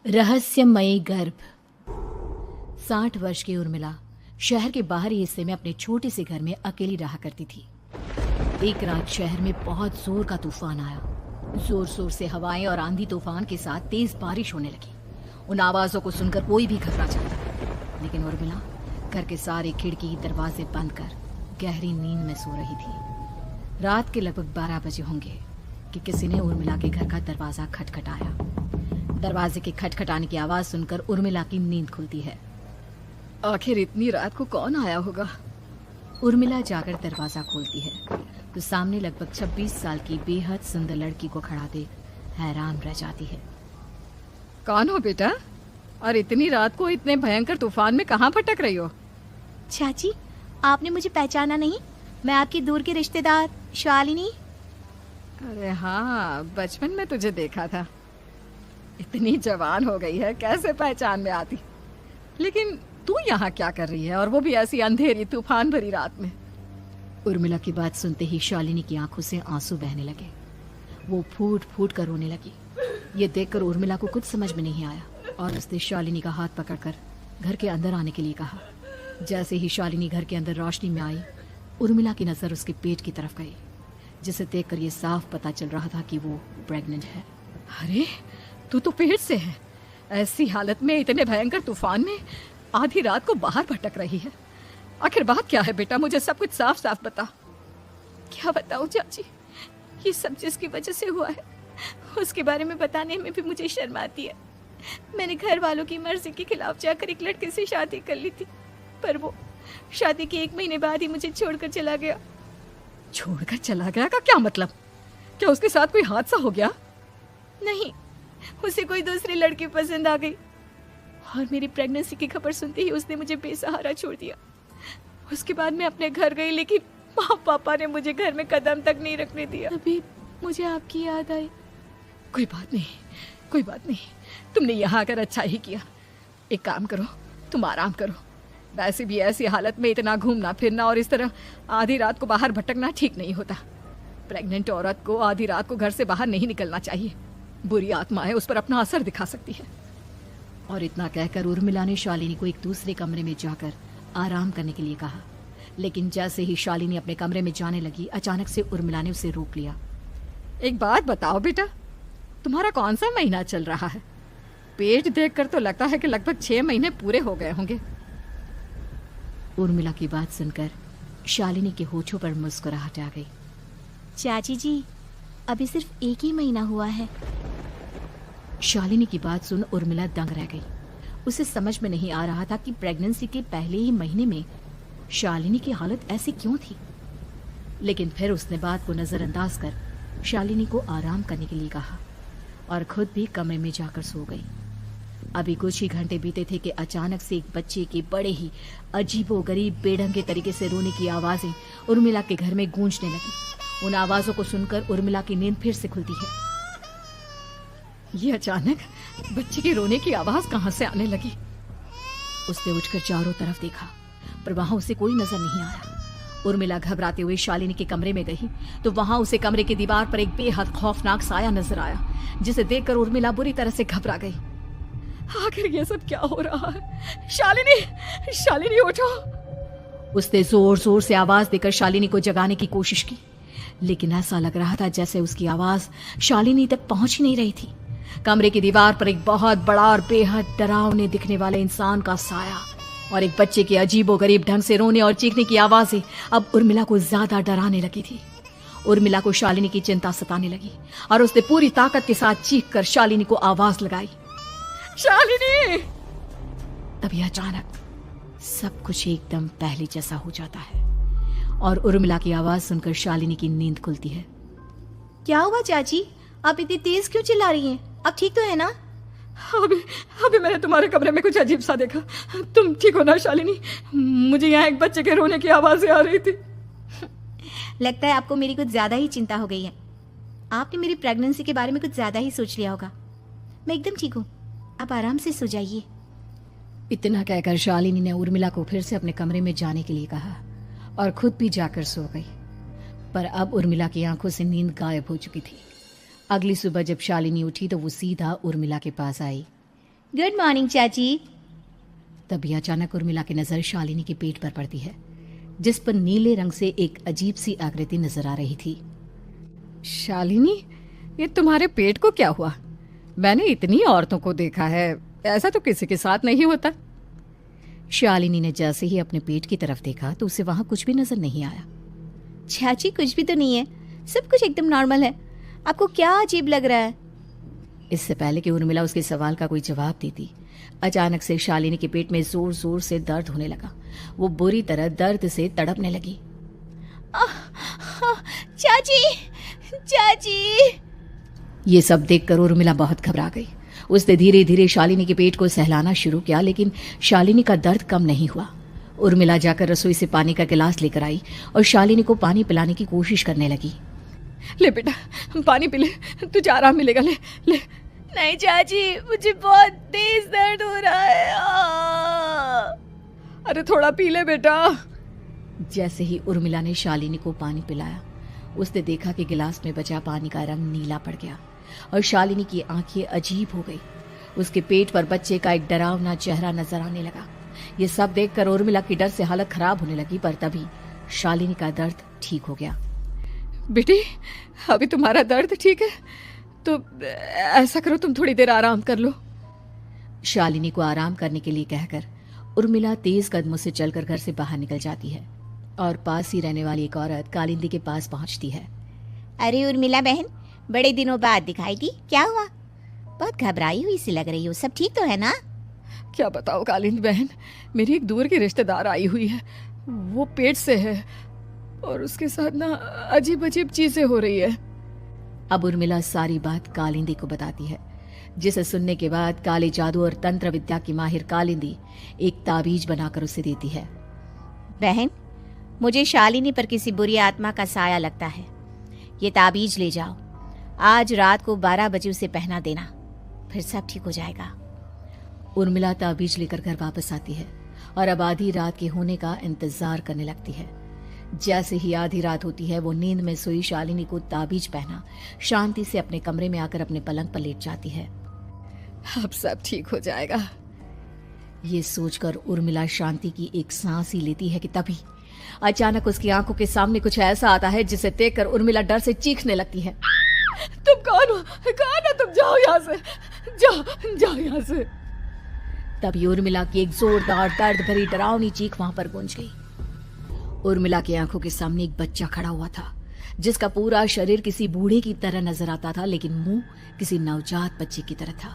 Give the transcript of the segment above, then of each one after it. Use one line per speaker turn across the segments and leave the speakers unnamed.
रहस्यमयी गर्भ। 60 वर्ष की उर्मिला शहर के बाहरी हिस्से में अपने छोटे से घर में अकेली रहा करती थी। एक रात शहर में बहुत जोर का तूफान आया। जोर जोर से हवाएं और आंधी तूफान के साथ तेज बारिश होने लगी। उन आवाजों को सुनकर कोई भी घबरा जाता, लेकिन उर्मिला घर के सारे खिड़की दरवाजे बंद कर गहरी नींद में सो रही थी। रात के लगभग 12 बजे होंगे कि किसी ने उर्मिला के घर का दरवाजा खटखटाया। दरवाजे के खटखटाने की आवाज सुनकर उर्मिला की नींद खुलती है। आखिर इतनी रात को कौन आया होगा? उर्मिला जाकर दरवाजा खोलती है तो सामने लगभग 26 साल की बेहद सुंदर लड़की को खड़ा देख हैरान रह जाती है। कौन हो बेटा, और इतनी रात को इतने भयंकर तूफान में कहाँ भटक रही हो?
चाची, आपने मुझे पहचाना नहीं? मैं आपकी दूर की रिश्तेदार शालिनी।
अरे हाँ, बचपन में तुझे देखा था। इतनी जवान हो गई है, कैसे पहचान में आती। लेकिन तू यहाँ क्या कर रही है, और वो भी ऐसी अंधेरी तूफान भरी रात में? उर्मिला की बात सुनते ही शालिनी की आंखों से आंसू बहने लगे। वो फूट फूट कर रोने लगी। ये देखकर उर्मिला को कुछ समझ में नहीं आया और उसने शालिनी का हाथ पकड़कर घर के अंदर आने के लिए कहा। जैसे ही शालिनी घर के अंदर रोशनी में आई, उर्मिला की नजर उसके पेट की तरफ गई, जिसे देखकर ये साफ पता चल रहा था कि वो प्रेग्नेंट है। अरे, तू तो पेट से है। ऐसी हालत में इतने भयंकर तूफान में आधी रात को बाहर भटक रही है। आखिर बात क्या है बेटा, मुझे सब कुछ साफ साफ बता।
क्या बताऊं चाची, ये सब जिसकी वजह से हुआ है उसके बारे में बताने में भी मुझे शर्म आती है। मैंने घर वालों की मर्जी के खिलाफ जाकर एक लड़के से शादी कर ली थी, पर वो शादी के 1 महीने बाद ही मुझे छोड़कर चला गया।
छोड़कर चला गया का क्या मतलब? क्या उसके साथ कोई हादसा हो गया?
नहीं, उसे कोई दूसरी लड़की पसंद आ गई और मेरी प्रेगनेंसी की खबर सुनते ही उसने मुझे बेसहारा छोड़ दिया। उसके बाद मैं अपने घर गई, लेकिन माँ पापा ने मुझे घर में कदम तक नहीं रखने दिया। अभी मुझे आपकी याद आई।
कोई बात नहीं, कोई बात नहीं। तुमने यहाँ आकर अच्छा ही किया। एक काम करो, तुम आराम करो। वैसे भी ऐसी हालत में इतना घूमना फिरना और इस तरह आधी रात को बाहर भटकना ठीक नहीं होता। प्रेग्नेंट औरत को आधी रात को घर से बाहर नहीं निकलना चाहिए। बुरी आत्माएं उस पर अपना असर दिखा सकती है। और इतना कहकर उर्मिला ने शालिनी को एक दूसरे कमरे में जाकर आराम करने के लिए कहा। लेकिन जैसे ही शालिनी अपने कमरे में जाने लगी, अचानक से उर्मिला ने उसे रोक लिया। एक बात बताओ बेटा, तुम्हारा कौन सा महीना चल रहा है? पेट देखकर तो लगता है कि लगभग 6 महीने पूरे हो गए होंगे। उर्मिला की बात सुनकर शालिनी के होठों पर मुस्कुराहट आ गई।
चाची जी, अभी सिर्फ 1 ही महीना हुआ है।
शालिनी की बात सुन उर्मिला दंग रह गई। उसे समझ में नहीं आ रहा था कि प्रेगनेंसी के पहले ही महीने में शालिनी की हालत ऐसी क्यों थी। लेकिन फिर उसने बात को नजरअंदाज कर शालिनी को आराम करने के लिए कहा और खुद भी कमरे में जाकर सो गई। अभी कुछ ही घंटे बीते थे कि अचानक से एक बच्चे के बड़े ही अजीबोगरीब बेढंगे तरीके से रोने की आवाजें उर्मिला के घर में गूंजने लगी। उन आवाजों को सुनकर उर्मिला की नींद फिर से खुलती है। ये अचानक बच्चे के रोने की आवाज कहां से आने लगी? उसने उठकर चारों तरफ देखा, पर वहां उसे कोई नजर नहीं आया। उर्मिला घबराते हुए शालिनी के कमरे में गई तो वहां उसे कमरे की दीवार पर एक बेहद खौफनाक साया नजर आया, जिसे देखकर उर्मिला बुरी तरह से घबरा गई। आखिर ये सब क्या हो रहा है? शालिनी, शालिनी उठो! उसने जोर जोर से आवाज देकर शालिनी को जगाने की कोशिश की, लेकिन ऐसा लग रहा था जैसे उसकी आवाज शालिनी तक पहुंच ही नहीं रही थी। कमरे की दीवार पर एक बहुत बड़ा और बेहद डरावने दिखने वाले इंसान का साया और एक बच्चे के अजीबोगरीब ढंग से रोने और चीखने की आवाजें अब उर्मिला को ज्यादा डराने लगी थी। उर्मिला को शालिनी की चिंता सताने लगी और उसने पूरी ताकत के साथ चीखकर शालिनी को आवाज लगाई, शालिनी! तभी अचानक सब कुछ एकदम पहले जैसा हो जाता है और उर्मिला की आवाज सुनकर शालिनी की नींद खुलती है।
क्या हुआ चाची, आप इतनी तेज क्यों चिल्ला रही हैं? आप ठीक तो है ना?
अभी मैंने तुम्हारे कमरे में कुछ अजीब सा देखा। तुम ठीक हो ना शालिनी? मुझे यहाँ एक बच्चे के रोने की आवाजें आ रही थी।
लगता है आपको मेरी कुछ ज्यादा ही चिंता हो गई है। आपने मेरी प्रेगनेंसी के बारे में कुछ ज्यादा ही सोच लिया होगा। मैं एकदम ठीक हूँ, आप आराम से सो जाइए।
इतना कहकर शालिनी ने उर्मिला को फिर से अपने कमरे में जाने के लिए कहा और खुद भी जाकर सो गई। पर अब उर्मिला की आंखों से नींद गायब हो चुकी थी। अगली सुबह जब शालिनी उठी तो वो सीधा उर्मिला के पास आई।
गुड मॉर्निंग चाची।
तभी अचानक उर्मिला की नजर शालिनी के पेट पर पड़ती है, जिस पर नीले रंग से एक अजीब सी आकृति नजर आ रही थी।
शालिनी, ये तुम्हारे पेट को क्या हुआ? मैंने इतनी औरतों को देखा है, ऐसा तो किसी के साथ नहीं होता।
शालिनी ने जैसे ही अपने पेट की तरफ देखा तो उसे वहां कुछ भी नजर नहीं आया।
चाची कुछ भी तो नहीं है, सब कुछ एकदम नॉर्मल है। आपको क्या अजीब लग रहा है?
इससे पहले कि उर्मिला उसके सवाल का कोई जवाब देती, अचानक से शालिनी के पेट में जोर जोर से दर्द होने लगा। वो बुरी तरह दर्द से तड़पने लगी।
चाची, चाची।
ये सब देखकर उर्मिला बहुत घबरा गई। उसने धीरे धीरे शालिनी के पेट को सहलाना शुरू किया, लेकिन शालिनी का दर्द कम नहीं हुआ। उर्मिला जाकर रसोई से पानी का गिलास लेकर आई और शालिनी को पानी पिलाने की कोशिश करने लगी।
ले बेटा, पानी पी ले, तुझे आराम मिलेगा। ले ले।
नहीं चाची, मुझे बहुत तेज दर्द हो रहा है।
अरे थोड़ा पी ले बेटा।
जैसे ही उर्मिला ने शालिनी को पानी पिलाया, उसने देखा कि गिलास में बचा पानी का रंग नीला पड़ गया और शालिनी की आंखें अजीब हो गई। उसके पेट पर बच्चे का एक डरावना चेहरा नजर आने लगा। ये सब देखकर उर्मिला की डर से हालत खराब होने लगी, पर तभी शालिनी का दर्द ठीक हो गया।
बेटी, अभी तुम्हारा दर्द ठीक है तो ऐसा करो, तुम थोड़ी देर आराम कर लो।
शालिनी को आराम करने के लिए कहकर उर्मिला तेज कदमों से चलकर घर से बाहर निकल जाती है और पास ही रहने वाली एक औरत कालिंदी के पास पहुंचती है।
अरे उर्मिला बहन, बड़े दिनों बाद दिखाई दी, क्या हुआ? बहुत घबराई हुई सी लग रही हो, सब ठीक तो है ना?
क्या बताओ कालिंद बहन, मेरी एक दूर की रिश्तेदार आई हुई है, वो पेट से है और उसके साथ ना अजीब अजीब चीजें हो रही है।
अब उर्मिला सारी बात कालिंदी को बताती है, जिसे सुनने के बाद काले जादू और तंत्र विद्या की माहिर कालिंदी एक ताबीज बनाकर उसे देती है।
बहन, मुझे शालिनी पर किसी बुरी आत्मा का साया लगता है। ये ताबीज ले जाओ, आज रात को 12 बजे उसे पहना देना, फिर सब ठीक हो जाएगा।
उर्मिला ताबीज लेकर घर वापस आती है और अब आधी रात के होने का इंतजार करने लगती है। जैसे ही आधी रात होती है, वो नींद में सोई शालिनी को ताबीज पहना शांति से अपने कमरे में आकर अपने पलंग पर लेट जाती है।
अब सब ठीक हो जाएगा।
ये सोचकर उर्मिला शांति की एक सांस ही लेती है कि तभी अचानक उसकी आंखों के सामने कुछ ऐसा आता है जिसे देखकर उर्मिला डर से चीखने लगती है।
तुम कौन हो? कौन हो तुम? जाओ यहाँ से, जाओ जाओ यहाँ से।
तभी उर्मिला की एक जोरदार दर्द भरी डरावनी चीख वहां पर गूंज गई। उर्मिला की आंखों के सामने एक बच्चा खड़ा हुआ था, जिसका पूरा शरीर किसी बूढ़े की तरह नजर आता था, लेकिन मुंह किसी नवजात बच्चे की तरह था।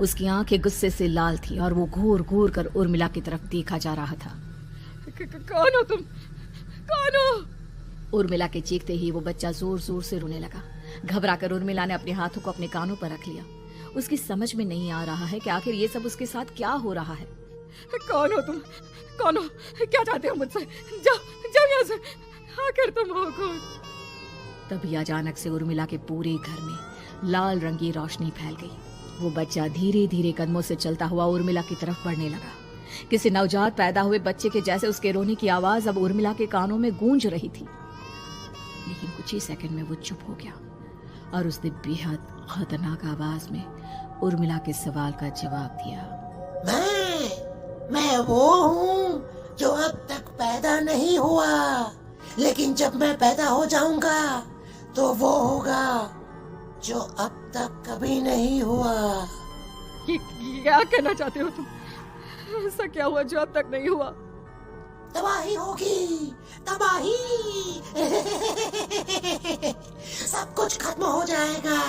उसकी आंखें गुस्से से लाल थी और वो घूर घूर कर उर्मिला की तरफ देखा जा रहा था।
कौन हो तुम? कौन हो?
उर्मिला के चीखते ही वो बच्चा जोर जोर से रोने लगा। घबराकर उर्मिला ने अपने हाथों को अपने कानों पर रख लिया। उसकी समझ में नहीं आ रहा है कि आखिर ये सब उसके साथ क्या हो रहा है।
कौन हो तुम? कौन हो? क्या चाहते हो मुझसे? जाओ जाओ यहाँ से, आखिर तुम हो कौन?
तभी अचानक से उर्मिला के पूरे घर में लाल रंग की रोशनी फैल गई। वो बच्चा धीरे धीरे कदमों से चलता हुआ उर्मिला की तरफ बढ़ने लगा। किसी नवजात पैदा हुए बच्चे के जैसे उसके रोने की आवाज अब उर्मिला के कानों में गूंज रही थी। लेकिन कुछ ही सेकंड में वो चुप हो गया और उसने बेहद खतरनाक आवाज में उर्मिला के सवाल का जवाब दिया।
मैं वो हूँ जो अब तक पैदा नहीं हुआ, लेकिन जब मैं पैदा हो जाऊंगा तो वो होगा जो अब तक कभी नहीं हुआ।
ये क्या कहना चाहते हो तुम? ऐसा क्या हुआ जो अब तक नहीं हुआ?
तबाही होगी, तबाही। सब कुछ खत्म हो जाएगा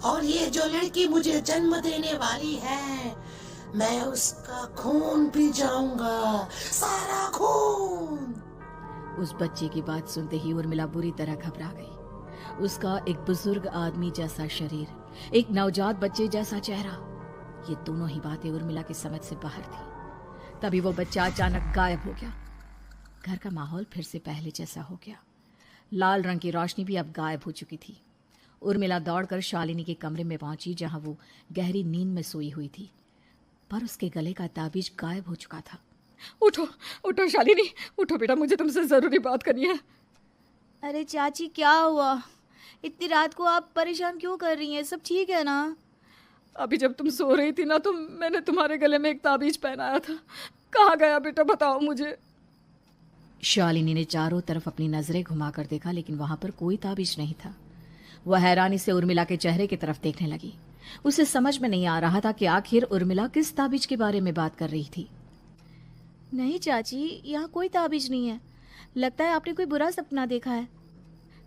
और ये जो लड़की मुझे जन्म देने वाली है, मैं उसका खून पी जाऊंगा, सारा खून।
उस बच्चे की बात सुनते ही उर्मिला बुरी तरह घबरा गई। उसका एक बुजुर्ग आदमी जैसा शरीर, एक नवजात बच्चे जैसा चेहरा, ये दोनों ही बातें उर्मिला की समझ से बाहर थी। तभी वो बच्चा अचानक गायब हो गया। घर का माहौल फिर से पहले जैसा हो गया। लाल रंग की रोशनी भी अब गायब हो चुकी थी। उर्मिला दौड़कर शालिनी के कमरे में पहुंची, जहां वो गहरी नींद में सोई हुई थी, पर उसके गले का ताबीज गायब हो चुका था।
उठो उठो शालिनी, उठो बेटा, मुझे तुमसे जरूरी बात करनी है।
अरे चाची, क्या हुआ? इतनी रात को आप परेशान क्यों कर रही हैं? सब ठीक है ना?
अभी जब तुम सो रही थी ना तो मैंने तुम्हारे गले में एक ताबीज पहनाया था। कहाँ गया बेटा, बताओ मुझे।
शालिनी ने चारों तरफ अपनी नजरें घुमाकर देखा, लेकिन वहां पर कोई ताबीज नहीं था। वह हैरानी से उर्मिला के चेहरे की तरफ देखने लगी। उसे समझ में नहीं आ रहा था कि आखिर उर्मिला किस ताबीज के बारे में बात कर रही थी।
नहीं चाची, यहाँ कोई ताबीज नहीं है। लगता है आपने कोई बुरा सपना देखा है।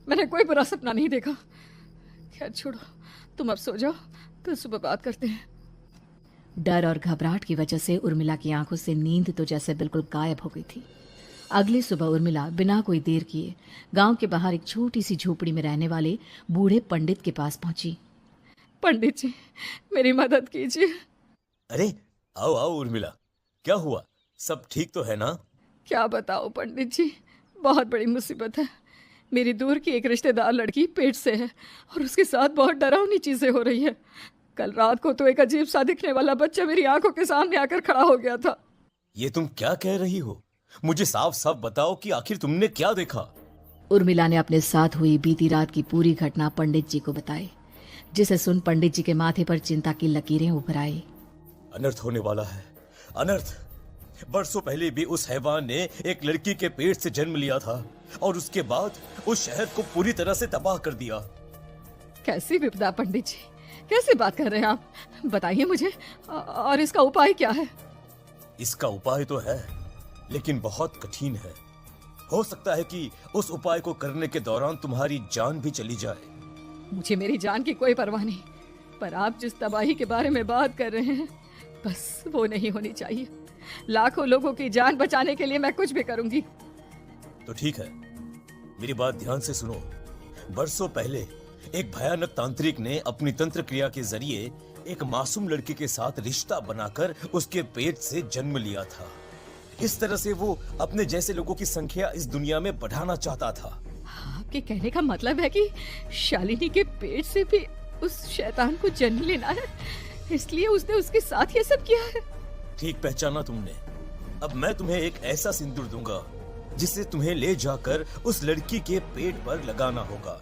मैंने कोई बुरा सपना नहीं देखा। खैर छोड़ो, तुम अब सो जाओ, कल सुबह बात करते हैं।
डर और घबराहट की वजह से उर्मिला की आंखों से नींद तो जैसे बिल्कुल गायब हो गई थी। अगली सुबह उर्मिला बिना कोई देर किए गांव के बाहर एक छोटी सी झोपड़ी में रहने वाले बूढ़े पंडित के पास पहुंची।
पंडित जी, मेरी मदद कीजिए।
अरे आओ आओ उर्मिला, क्या हुआ? सब ठीक तो है ना?
क्या बताओ पंडित जी, बहुत बड़ी मुसीबत है। मेरी दूर की एक रिश्तेदार लड़की पेट से है और उसके साथ बहुत डरावनी चीजें हो रही है। कल रात को तो एक अजीब सा दिखने वाला बच्चा मेरी आंखों के सामने आकर खड़ा हो गया था।
ये तुम क्या कह रही हो? मुझे साफ साफ बताओ कि आखिर तुमने क्या देखा?
उर्मिला ने अपने साथ हुई बीती रात की पूरी घटना पंडित जी को बताई, जिसे सुन पंडित जी के माथे पर चिंता की लकीरें उभर आई।
अनर्थ होने वाला है, अनर्थ। बरसों पहले भी उस हैवान ने एक लड़की के पेट से जन्म लिया था और उसके बाद उस शहर को पूरी तरह से तबाह कर दिया।
कैसी विपदा पंडित जी, कैसे बात कर रहे हैं आप? बताइए मुझे, और इसका उपाय क्या है?
इसका उपाय तो है, लेकिन बहुत कठिन है। हो सकता है कि उस उपाय को करने के दौरान तुम्हारी जान भी चली जाए।
मुझे मेरी जान की कोई परवाह नहीं, पर आप जिस तबाही के बारे में बात कर रहे हैं, बस वो नहीं होनी चाहिए। लाखों लोगों की जान बचाने के लिए मैं कुछ भी करूंगी।
तो ठीक है, मेरी बात ध्यान से सुनो। बरसों पहले एक भयानक तांत्रिक ने अपनी तंत्र क्रिया के जरिए एक मासूम लड़की के साथ रिश्ता बनाकर उसके पेट से जन्म लिया था। इस तरह से वो अपने जैसे लोगों की संख्या इस दुनिया में बढ़ाना चाहता था।
आपके कहने का मतलब है कि शालिनी के पेट से भी उस शैतान को जन्म लेना है, इसलिए उसने उसके साथ ये सब किया है।
ठीक पहचाना तुमने। अब मैं तुम्हें एक ऐसा सिंदूर दूंगा जिसे तुम्हें ले जाकर उस लड़की के पेट पर लगाना होगा।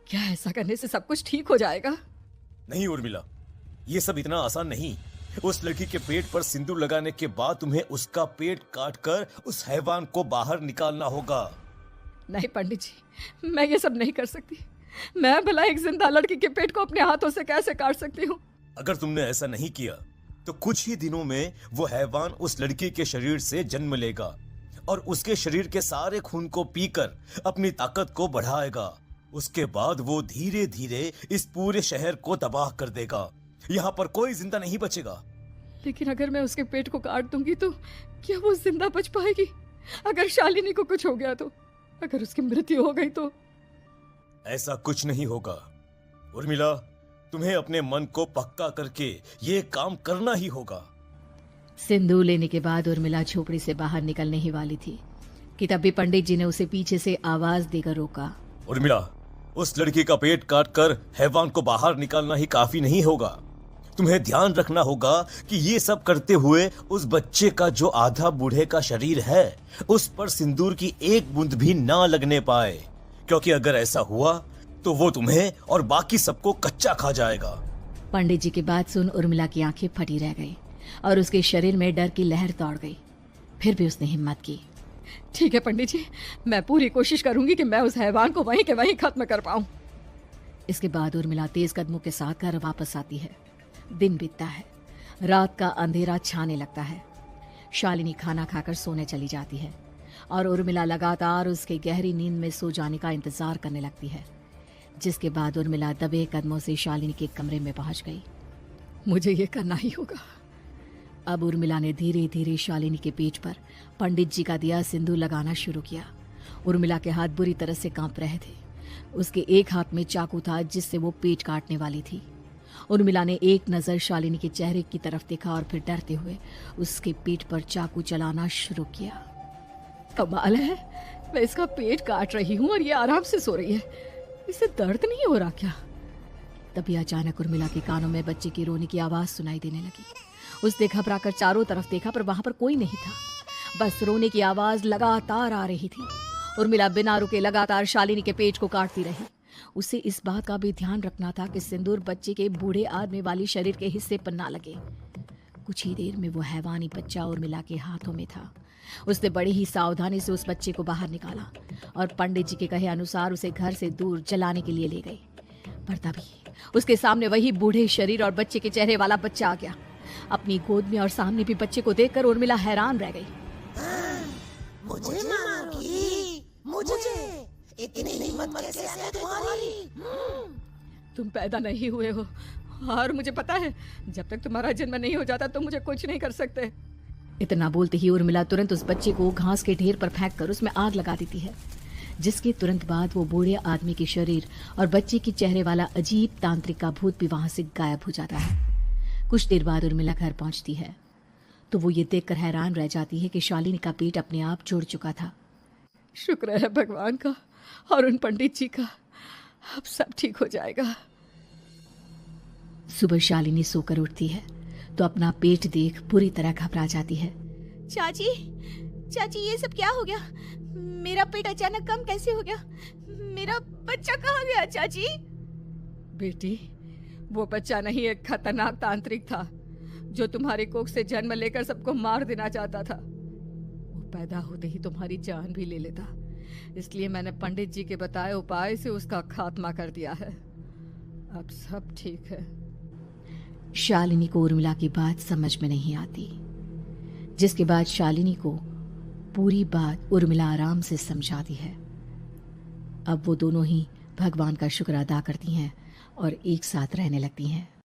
क्या ऐसा करने से सब कुछ ठीक हो जाएगा?
नहीं उर्मिला, ये सब इतना आसान नहीं। उस लड़की के पेट पर सिंदूर लगाने के बाद तुम्हें उसका पेट काटकर उस हैवान को बाहर निकालना होगा।
नहीं पंडित जी, मैं ये सब नहीं कर सकती। मैं भला एक जिंदा लड़की के पेट को अपने हाथों से कैसे काट सकती हूँ?
अगर तुमने ऐसा नहीं किया तो कुछ ही दिनों में वो हैवान उस लड़की के शरीर से जन्म लेगा और उसके शरीर के सारे खून को पीकर अपनी ताकत को बढ़ाएगा। उसके बाद वो धीरे धीरे इस पूरे शहर को तबाह कर देगा। यहाँ पर कोई जिंदा नहीं बचेगा।
लेकिन अगर मैं उसके पेट को काट दूंगी तो क्या वो जिंदा बच पाएगी? अगर शालिनी को कुछ हो गया तो, अगर उसकी मृत्यु हो गई तो?
ऐसा कुछ नहीं होगा उर्मिला, तुम्हें अपने मन को पक्का करके ये काम करना ही होगा।
सिंदूर लेने के बाद उर्मिला झोपड़ी से बाहर निकलने ही वाली थी कि तभी पंडित जी ने उसे पीछे से आवाज देकर रोका।
उर्मिला, उस लड़की का पेट काटकर हैवान को बाहर निकालना ही काफी नहीं होगा। तुम्हें ध्यान रखना होगा कि ये सब करते हुए उस बच्चे का जो आधा बूढ़े का शरीर है उस पर सिंदूर की एक बूंद भी ना लगने पाए, क्योंकि अगर ऐसा हुआ तो वो तुम्हें और बाकी सबको कच्चा खा जाएगा।
पंडित जी की बात सुन उर्मिला की आंखें फटी रह गई और उसके शरीर में डर की लहर दौड़ गई। फिर भी उसने हिम्मत की।
ठीक है पंडित जी, मैं पूरी कोशिश करूंगी कि मैं उस हैवान को वहीं के वहीं खत्म कर पाऊं।
इसके बाद उर्मिला तेज कदमों के साथ घर वापस आती है। दिन बीतता है, रात का अंधेरा छाने लगता है। शालिनी खाना खाकर सोने चली जाती है और उर्मिला लगातार उसके गहरी नींद में सो जाने का इंतजार करने लगती है, जिसके बाद उर्मिला दबे कदमों से शालिनी के कमरे में पहुंच गई।
मुझे ये करना ही होगा।
अब उर्मिला ने धीरे धीरे शालिनी के पेट पर पंडित जी का दिया सिंदूर लगाना शुरू किया। उर्मिला के हाथ बुरी तरह से कांप रहे थे। उसके एक हाथ में चाकू था जिससे वो पेट काटने वाली थी। उर्मिला ने एक नज़र शालिनी के चेहरे की तरफ देखा और फिर डरते हुए उसके पेट पर चाकू चलाना शुरू किया।
कमाल है, मैं इसका पेट काट रही हूँ और ये आराम से सो रही है। इसे दर्द नहीं हो रहा क्या?
तभी अचानक उर्मिला के कानों में बच्चे की रोने की आवाज सुनाई देने लगी। उसने घबराकर चारों तरफ देखा पर वहां पर कोई नहीं था, बस रोने की आवाज लगातार आ रही थी। उर्मिला बिना रुके लगातार शालिनी के पेट को काटती रही। उसे इस बात का भी ध्यान रखना था कि सिंदूर बच्चे के बूढ़े आदमी वाली शरीर के हिस्से पर ना लगे। कुछ ही देर में वो हैवानी बच्चा उर्मिला के हाथों में था। उसने बड़ी ही सावधानी से उस बच्चे को बाहर निकाला और पंडित जी के कहे अनुसार उसे घर से दूर जलाने के लिए ले गई। पर तभी उसके सामने वही बूढ़े शरीर और बच्चे के चेहरे वाला बच्चा आ गया। अपनी गोद में और सामने भी बच्चे को देखकर उर्मिला हैरान रह गई।
मुझे मारोगी? मुझे इतनी हिम्मत कैसे है तुम्हारी?
तुम पैदा नहीं हुए हो और मुझे पता है जब तक तुम्हारा जन्म नहीं हो जाता तुम मुझे कुछ नहीं कर सकते।
इतना बोलते ही उर्मिला तुरंत उस बच्चे को घास के ढेर पर फेंककर उसमें आग लगा देती है, जिसके तुरंत बाद वो बूढ़े आदमी के शरीर और बच्चे के चेहरे वाला अजीब तांत्रिक का भूत भी वहां से गायब हो जाता है। कुछ देर बाद उर्मिला घर पहुंचती है तो वो ये देखकर हैरान रह जाती है कि शालिनी का पेट अपने आप जुड़ चुका था।
शुक्र है भगवान का और उन पंडित जी का, अब सब ठीक हो जाएगा।
सुबह शालिनी सोकर उठती है तो अपना पेट देख पूरी तरह घबरा जाती है।
चाची, चाची ये सब क्या हो गया? मेरा पेट अचानक कम कैसे हो गया? मेरा बच्चा कहाँ गया चाची?
बेटी, वो बच्चा नहीं एक खतरनाक तांत्रिक था जो तुम्हारी कोख से जन्म लेकर सबको मार देना चाहता था। वो पैदा होते ही तुम्हारी जान भी ले लेता, इसलिए मैंने पंडित जी के बताए उपाय से उसका खात्मा कर दिया है। अब सब ठीक है।
शालिनी को उर्मिला की बात समझ में नहीं आती, जिसके बाद शालिनी को पूरी बात उर्मिला आराम से समझाती है। अब वो दोनों ही भगवान का शुक्र अदा करती हैं और एक साथ रहने लगती हैं।